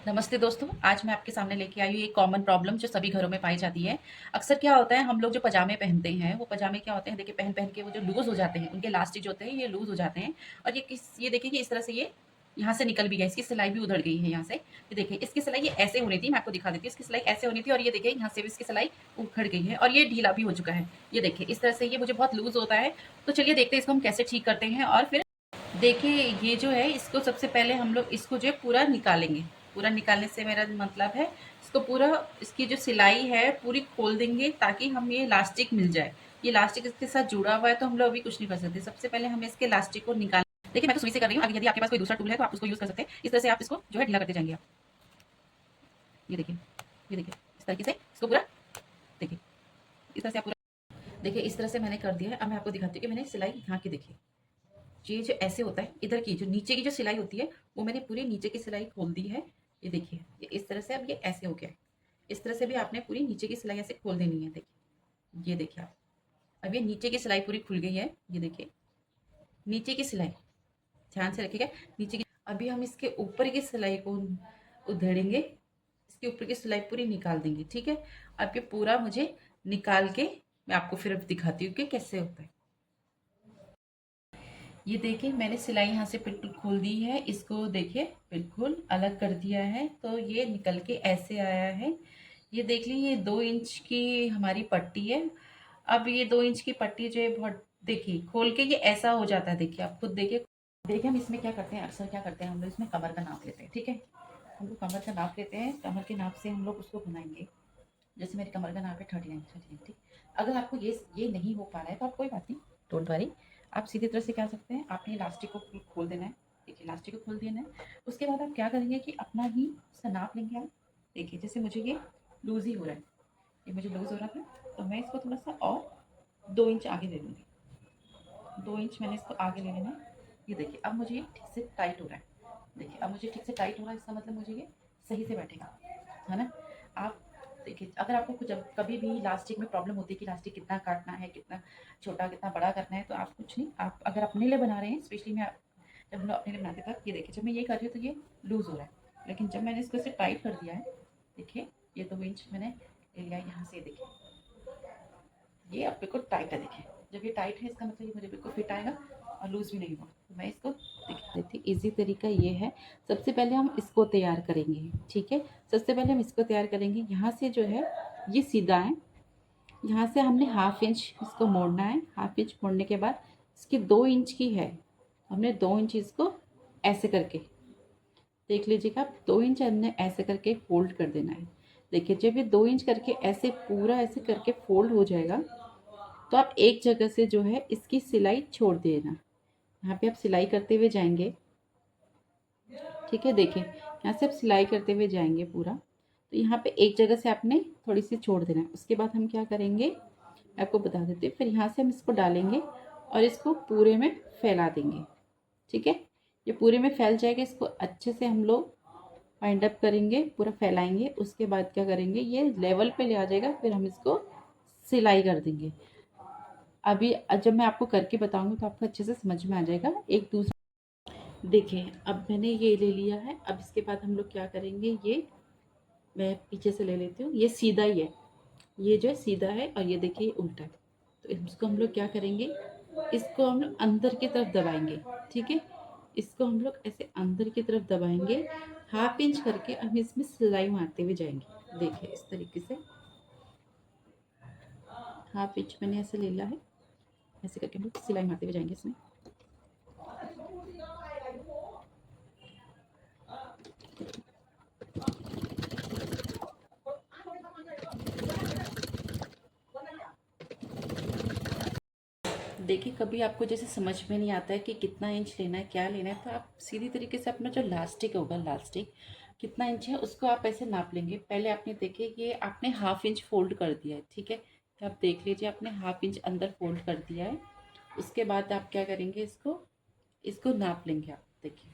नमस्ते दोस्तों, आज मैं आपके सामने लेके आई हूँ एक कॉमन प्रॉब्लम जो सभी घरों में पाई जाती है। अक्सर क्या होता है हम लोग जो पजामे पहनते हैं, वो पजामे क्या होते हैं देखिए पहन-पहन के वो जो लूज़ हो जाते हैं, उनके इलास्टिक जो होते हैं ये लूज़ हो जाते हैं और ये देखिए कि इस तरह से ये यहाँ से निकल भी गया, इसकी सिलाई भी उधड़ गई है यहाँ से। ये देखिए इसकी सिलाई ये ऐसे होनी थी, मैं आपको दिखा देती हूँ, इसकी सिलाई ऐसे होनी थी और ये देखिए यहाँ से भी इसकी सिलाई उखड़ गई है और ये ढीला भी हो चुका है। ये देखिए इस तरह से ये मुझे बहुत लूज़ होता है, तो चलिए देखते हैं इसको हम कैसे ठीक करते हैं और फिर देखिए ये जो है इसको सबसे पहले हम लोग इसको जो है पूरा निकालेंगे। पूरा निकालने से मेरा मतलब है इसको पूरा इसकी जो सिलाई है पूरी खोल देंगे ताकि हम ये इलास्टिक मिल जाए। ये इलास्टिक इसके साथ जुड़ा हुआ है तो हम लोग अभी कुछ नहीं कर सकते। सबसे पहले हमें इसके इलास्टिक को निकाल देखिए मैं तो सुई से कर रही हूँ। अगर यदि आपके पास कोई दूसरा टूल है तो आप उसको यूज़ कर सकते हैं। इस तरह से आप इसको जो है ढीला करते जाएँगे आप। ये देखिए इस तरीके से इसको पूरा देखिए इस तरह से आप पूरा देखिए इस तरह से मैंने कर दिया है। अब मैं आपको दिखाती हूँ कि मैंने सिलाई यहाँ की देखिए। ये जो ऐसे होता है इधर की जो नीचे की जो सिलाई होती है वो मैंने पूरी नीचे की सिलाई खोल दी है। ये देखिए ये इस तरह से अब ये ऐसे हो गया है। इस तरह से भी आपने पूरी नीचे की सिलाई ऐसे खोल देनी है। देखिए ये देखिए आप अब ये नीचे की सिलाई पूरी खुल गई है। ये देखिए नीचे की सिलाई ध्यान से रखिएगा। नीचे की अभी हम इसके ऊपर की सिलाई को उधेड़ेंगे। इसके ऊपर की सिलाई पूरी निकाल देंगे। ठीक है, अब ये पूरा मुझे निकाल के मैं आपको फिर दिखाती हूँ कि कैसे होता है। ये देखिए मैंने सिलाई यहाँ से बिल्कुल खोल दी है। इसको देखिए बिल्कुल अलग कर दिया है तो ये निकल के ऐसे आया है। ये देख लीजिए ये 2 इंच की हमारी पट्टी है। अब ये 2 इंच की पट्टी जो है बहुत देखिए खोल के ये ऐसा हो जाता है। देखिए आप खुद देखिए। देखिए हम इसमें क्या करते हैं, अक्सर क्या करते हैं हम लोग इसमें कमर का नाप लेते हैं। ठीक है, हम लोग कमर का नाप लेते हैं। कमर के नाप से हम लोग उसको बनाएंगे। जैसे मेरी कमर का नाप है 39 ठीक। अगर आपको ये नहीं हो पा रहा है तो आप कोई बात नहीं, डोंट वरी। आप सीधी तरह से क्या सकते हैं, आपने इलास्टिक को खोल देना है। देखिए इलास्टिक को खोल देना है। उसके बाद आप क्या करेंगे कि अपना ही उसका नाप लेंगे आप। देखिए जैसे मुझे ये लूज़ ही हो रहा है, ये मुझे लूज़ हो रहा था तो मैं इसको थोड़ा सा और 2 इंच आगे ले लूँगी। 2 इंच मैंने इसको आगे ले लेना है। ये देखिए अब मुझे ये ठीक से टाइट हो रहा है। देखिए अब मुझे ठीक से टाइट हो रहा है, इसका मतलब मुझे ये सही से बैठेगा, है ना? आप देखिए अगर आपको कुछ जब कभी भी इलास्टिक में प्रॉब्लम होती है कि इलास्टिक कितना काटना है, कितना छोटा, कितना बड़ा करना है, तो आप कुछ नहीं, आप अगर अपने लिए बना रहे हैं स्पेशली मैं जब हम लोग अपने लिए बनाते थे ये देखिए जब मैं ये कर रही हूँ तो ये लूज़ हो रहा है। लेकिन जब मैंने इसको ऐसे टाइट कर दिया है, देखिए ये 2 इंच मैंने ले लिया है यहाँ से। देखिए ये अब बिल्कुल टाइट है। देखिए जब ये टाइट है इसका मतलब ये मुझे बिल्कुल फिट आएगा और लूज़ भी नहीं हुआ। तो मैं इसको दिखा देती ईज़ी तरीका ये है। सबसे पहले हम इसको तैयार करेंगे। ठीक है, सबसे पहले हम इसको तैयार करेंगे। यहाँ से जो है ये सीधा है, यहाँ से हमने हाफ इंच इसको मोड़ना है। हाफ इंच मोड़ने के बाद इसकी 2 इंच की है, हमने 2 इंच इसको ऐसे करके देख लीजिएगा। आप 2 इंच हमने ऐसे करके फोल्ड कर देना है। देखिए जब ये 2 इंच करके ऐसे पूरा ऐसे करके फोल्ड हो जाएगा तो आप एक जगह से जो है इसकी सिलाई छोड़ देना। यहाँ पे आप सिलाई करते हुए जाएंगे। ठीक है, देखिए यहाँ से आप सिलाई करते हुए जाएंगे पूरा, तो यहाँ पे एक जगह से आपने थोड़ी सी छोड़ देना है। उसके बाद हम क्या करेंगे मैं आपको बता देती हूँ। फिर यहाँ से हम इसको डालेंगे और इसको पूरे में फैला देंगे। ठीक है, ये पूरे में फैल जाएगा। इसको अच्छे से हम लोग वाइंड अप करेंगे, पूरा फैलाएंगे। उसके बाद क्या करेंगे ये लेवल पे ले आ जाएगा, फिर हम इसको सिलाई कर देंगे। अभी जब मैं आपको करके बताऊंगी तो आपको अच्छे से समझ में आ जाएगा। एक दूसरा देखिए अब मैंने ये ले लिया है। अब इसके बाद हम लोग क्या करेंगे, ये मैं पीछे से ले लेती हूँ। ये सीधा ही है, ये जो है सीधा है और ये देखिए उल्टा है। तो इसको हम लोग क्या करेंगे, इसको हम लोग अंदर की तरफ दबाएंगे। ठीक है, इसको हम लोग ऐसे अंदर की तरफ दबाएंगे। हाफ इंच करके हम इसमें सिलाई मारते हुए जाएंगे। देखिए इस तरीके से हाफ इंच मैंने ऐसे ले लिया है। ऐसे करके हम लोग सिलाई मारते हुए जाएंगे इसमें। देखिए कभी आपको जैसे समझ में नहीं आता है कि कितना इंच लेना है, क्या लेना है, तो आप सीधी तरीके से अपना जो लास्टिक होगा, लास्टिक कितना इंच है उसको आप ऐसे नाप लेंगे। पहले आपने देखिए ये आपने हाफ इंच फोल्ड कर दिया है। ठीक है, तो आप देख लीजिए आपने हाफ इंच अंदर फोल्ड कर दिया है। उसके बाद आप क्या करेंगे, इसको इसको नाप लेंगे। आप देखिए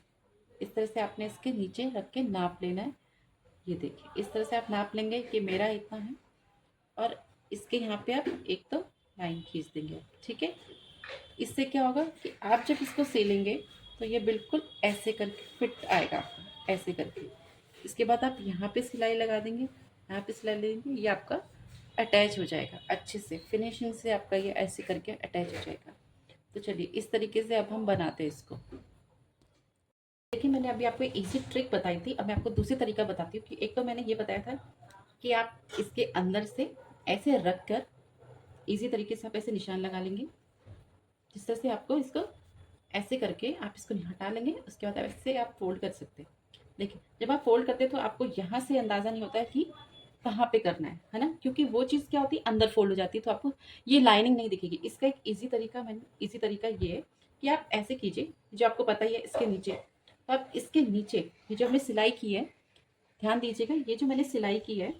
इस तरह से आपने इसके नीचे रख के नाप लेना है। ये देखिए इस तरह से आप नाप लेंगे कि मेरा इतना है और इसके यहाँ पे आप एक तो लाइन खींच देंगे। ठीक है, इससे क्या होगा कि आप जब इसको सिलेंगे तो ये बिल्कुल ऐसे करके फिट आएगा आपका, ऐसे करके। इसके बाद आप यहाँ पे सिलाई लगा देंगे, यहाँ पे सिलाई लेंगे, ये आपका अटैच हो जाएगा अच्छे से, फिनिशिंग से आपका ये ऐसे करके अटैच हो जाएगा। तो चलिए इस तरीके से अब हम बनाते हैं इसको। देखिए मैंने अभी आपको एक ईजी ट्रिक बताई थी, अब मैं आपको दूसरी तरीका बताती हूँ कि एक तो मैंने ये बताया था कि आप इसके अंदर से ऐसे रख कर ईजी तरीके से आप ऐसे निशान लगा लेंगे, जिस तरह से आपको इसको ऐसे करके आप इसको हटा लेंगे, उसके बाद ऐसे आप फोल्ड कर सकते हैं। देखिए जब आप फोल्ड करते हैं तो आपको यहाँ से अंदाज़ा नहीं होता है कि कहाँ पे करना है ना, क्योंकि वो चीज़ क्या होती है अंदर फोल्ड हो जाती है, तो आपको ये लाइनिंग नहीं दिखेगी। इसका एक इजी तरीका ये है कि आप ऐसे कीजिए, जो आपको पता ही है इसके नीचे, तो आप इसके नीचे ये जो हमने सिलाई की है, ध्यान दीजिएगा, ये जो मैंने सिलाई की है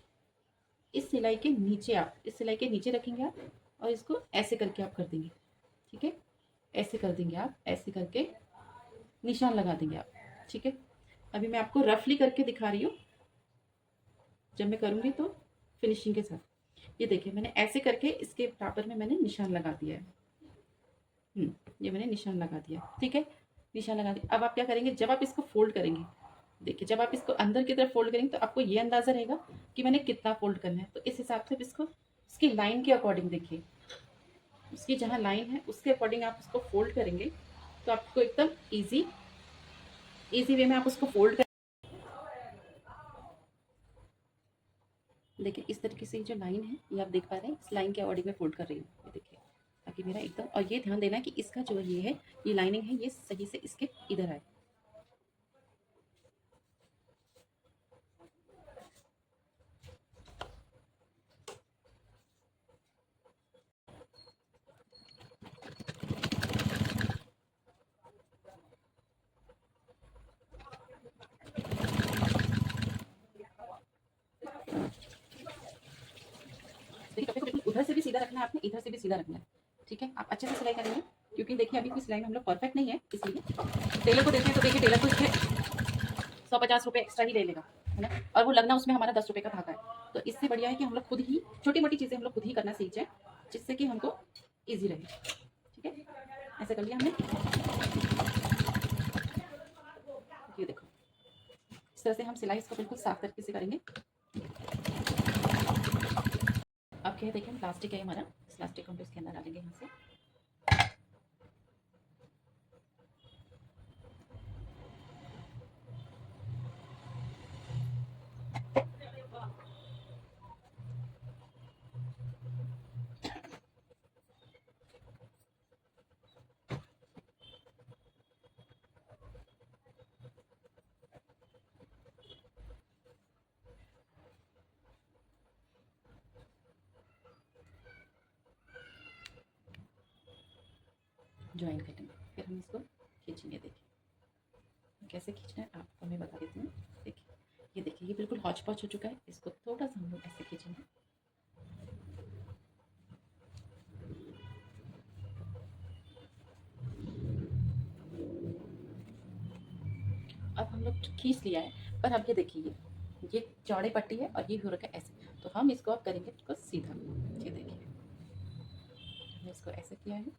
इस सिलाई के नीचे आप इस सिलाई के नीचे रखेंगे आप, और इसको ऐसे करके आप कर देंगे, ठीक है, ऐसे कर देंगे आप, ऐसे करके निशान लगा देंगे आप, ठीक है। अभी मैं आपको रफली करके दिखा रही हूँ, जब मैं करूँगी तो फिनिशिंग के साथ। ये देखिए मैंने ऐसे करके इसके बराबर में मैंने निशान लगा दिया है। ये मैंने निशान लगा दिया, ठीक है, निशान लगा दिया। अब आप क्या करेंगे, जब आप इसको फोल्ड करेंगे, देखिए जब आप इसको अंदर की तरफ फोल्ड करेंगे तो आपको ये अंदाज़ा रहेगा कि मैंने कितना फोल्ड करना है, तो इस हिसाब से इसको उसकी लाइन के अकॉर्डिंग देखिए, उसकी जहाँ लाइन है उसके अकॉर्डिंग आप उसको फोल्ड करेंगे, तो आपको एकदम ईजी वे में आप उसको फोल्ड कर। देखिए इस तरीके से जो लाइन है ये आप देख पा रहे हैं, इस लाइन के अकॉर्डिंग में फोल्ड कर रही हूँ, ये देखिए, ताकि मेरा एकदम, और ये ध्यान देना कि इसका जो ये है, ये लाइनिंग है, ये सही से इसके इधर आए। देखिए कपड़े को बिल्कुल उधर से भी सीधा रखना है आपने, इधर से भी सीधा रखना है, ठीक है। आप अच्छे से सिलाई करेंगे, क्योंकि देखिए अभी की सिलाई में हम लोग परफेक्ट नहीं है, इसलिए टेलर को देखें तो देखिए टेलर को इसके 150 रुपये एक्स्ट्रा ही ले लेगा, है ना, और वो लगना उसमें हमारा 10 रुपये का धागा है। तो इससे बढ़िया है कि हम लोग खुद ही छोटी मोटी चीज़ें हम लोग खुद ही करना सीख जाए, जिससे कि हमको ईजी रहे, ठीक है। ऐसे कर लिया हमने, ये देखो इस तरह से हम सिलाई इसको बिल्कुल साफ तरीके से करेंगे। अब क्या है, देखिए प्लास्टिक है हमारा, इस प्लास्टिक को हम इसके अंदर डालेंगे यहाँ से। ज्वाइन करेंगे, फिर हम इसको खींचेंगे। देखिए कैसे खींचना है आपको मैं बता देती हूँ। देखिए ये बिल्कुल हौच पौच हो चुका है, इसको थोड़ा सा हम लोग ऐसे खींचेंगे। अब हम लोग खींच लिया है, पर अब ये देखिए ये चौड़े पट्टी है और ये हो रखा है ऐसे, तो हम इसको अब करेंगे इसको सीधा। ये देखिए हमने इसको ऐसे किया है,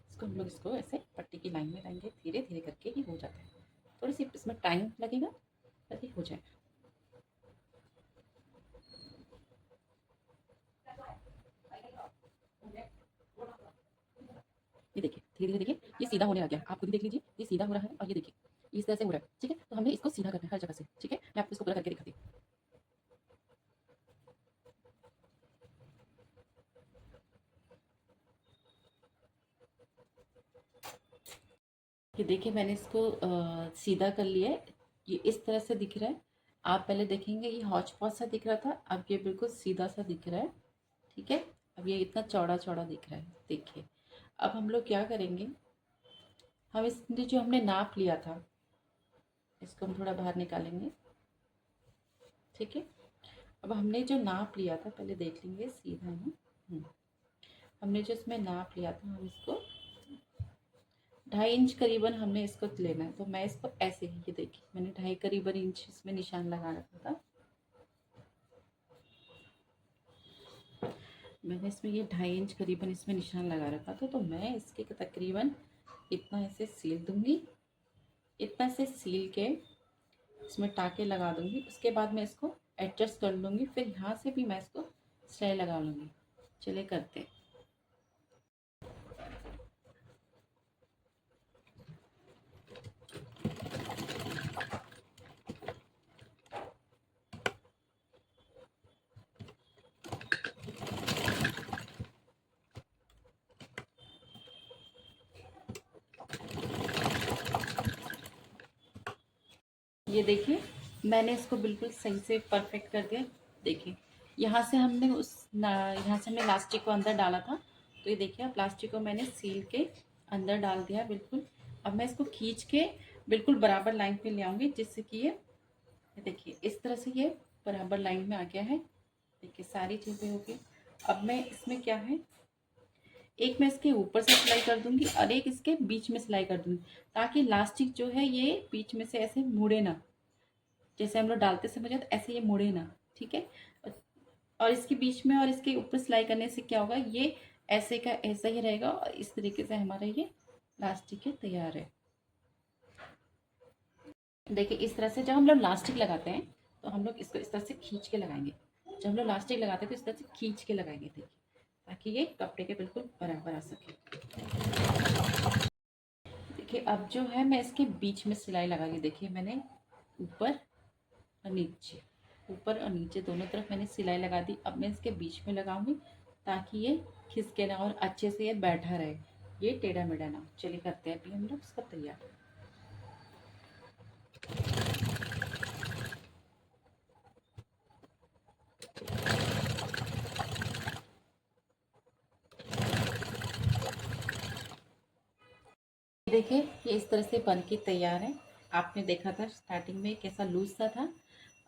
इसको हम लोग इसको ऐसे पट्टी की लाइन में लाएंगे, धीरे धीरे करके ही हो जाता है, थोड़ी सी इसमें टाइम लगेगा पर ये हो जाएगा। ये देखिए धीरे धीरे देखिए ये सीधा होने लग गया, आप खुद ही देख लीजिए ये सीधा हो रहा है, और ये देखिए इस तरह से हो रहा है, ठीक है। तो हमें इसको सीधा करना है हर जगह से, ठीक है। मैं आपको इसको पूरा करके दिखाती हूँ। ये देखिए मैंने इसको सीधा कर लिया है, ये इस तरह से दिख रहा है। आप पहले देखेंगे ये हौच पौच सा दिख रहा था, अब ये बिल्कुल सीधा सा दिख रहा है, ठीक है। अब ये इतना चौड़ा चौड़ा दिख रहा है, देखिए। अब हम लोग क्या करेंगे, हम इसने जो हमने नाप लिया था इसको हम थोड़ा बाहर निकालेंगे, ठीक है। अब हमने जो नाप लिया था पहले देख लेंगे सीधा है। हमने जो इसमें नाप लिया था, हम इसको 2.5 इंच करीबन हमने इसको लेना है, तो मैं इसको ऐसे ही, ये देखिए मैंने 2.5 करीबन इंच इसमें निशान लगा रखा था। मैंने इसमें ये 2.5 इंच करीबन इसमें निशान लगा रखा था, तो मैं इसके तकरीबन इतना ऐसे सील दूंगी, इतना से सील के इसमें टाके लगा दूंगी। उसके बाद मैं इसको एडजस्ट कर लूँगी, फिर यहाँ से भी मैं इसको सिलाई लगा लूँगी। चलिए करते हैं। ये देखिए मैंने इसको बिल्कुल सही से परफेक्ट कर दिया। देखिए यहाँ से हमने यहाँ से हमने इलास्टिक को अंदर डाला था, तो ये देखिए प्लास्टिक को मैंने सील के अंदर डाल दिया बिल्कुल। अब मैं इसको खींच के बिल्कुल बराबर लाइन पे ले आऊँगी, जिससे कि ये देखिए इस तरह से ये बराबर लाइन में आ गया है। देखिए सारी चीज़ें हो गई। अब मैं इसमें क्या है, एक मैं इसके ऊपर से सिलाई कर दूंगी और एक इसके बीच में सिलाई कर दूंगी, ताकि इलास्टिक जो है ये बीच में से ऐसे मुड़े ना, जैसे हम लोग डालते समय तो ऐसे ये मुड़े ना। ठीक है। और इसके बीच में और इसके ऊपर सिलाई करने से क्या होगा, ये ऐसे का ऐसा ही रहेगा और इस तरीके से हमारा ये इलास्टिक है तैयार है। देखिए इस तरह से जब हम लोग इलास्टिक लगाते हैं तो हम लोग इसको इस तरह से खींच के लगाएंगे। जब हम लोग इलास्टिक लगाते हैं तो इस तरह से खींच के लगाएंगे। देखिए ताकि ये कपड़े के बिल्कुल बराबर आ सके। देखिए अब जो है मैं इसके बीच में सिलाई लगा ली। देखिए मैंने ऊपर और नीचे, ऊपर और नीचे दोनों तरफ मैंने सिलाई लगा दी। अब मैं इसके बीच में लगाऊंगी ताकि ये खिसके ना और अच्छे से ये बैठा रहे, ये टेढ़ा मेढ़ा ना। चलिए करते हैं अभी हम लोग इसका तैयार। देखिए ये इस तरह से बन के तैयार है। आपने देखा था स्टार्टिंग में कैसा लूज सा था,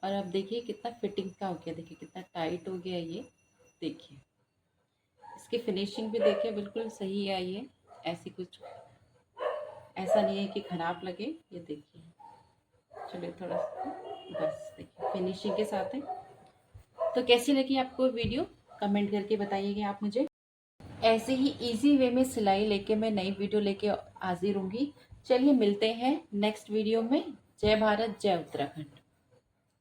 और अब देखिए कितना फिटिंग का हो गया। देखिए कितना टाइट हो गया ये। देखिए इसकी फिनिशिंग भी देखिए बिल्कुल सही आई है। ऐसी कुछ ऐसा नहीं है कि ख़राब लगे। ये देखिए चलिए थोड़ा सा बस देखिए फिनिशिंग के साथ है। तो कैसी लगी आपको वीडियो, कमेंट करके बताइएगा आप मुझे। ऐसे ही इजी वे में सिलाई लेके मैं नई वीडियो लेके हाजिर होंगी। चलिए मिलते हैं नेक्स्ट वीडियो में। जय भारत, जय उत्तराखंड।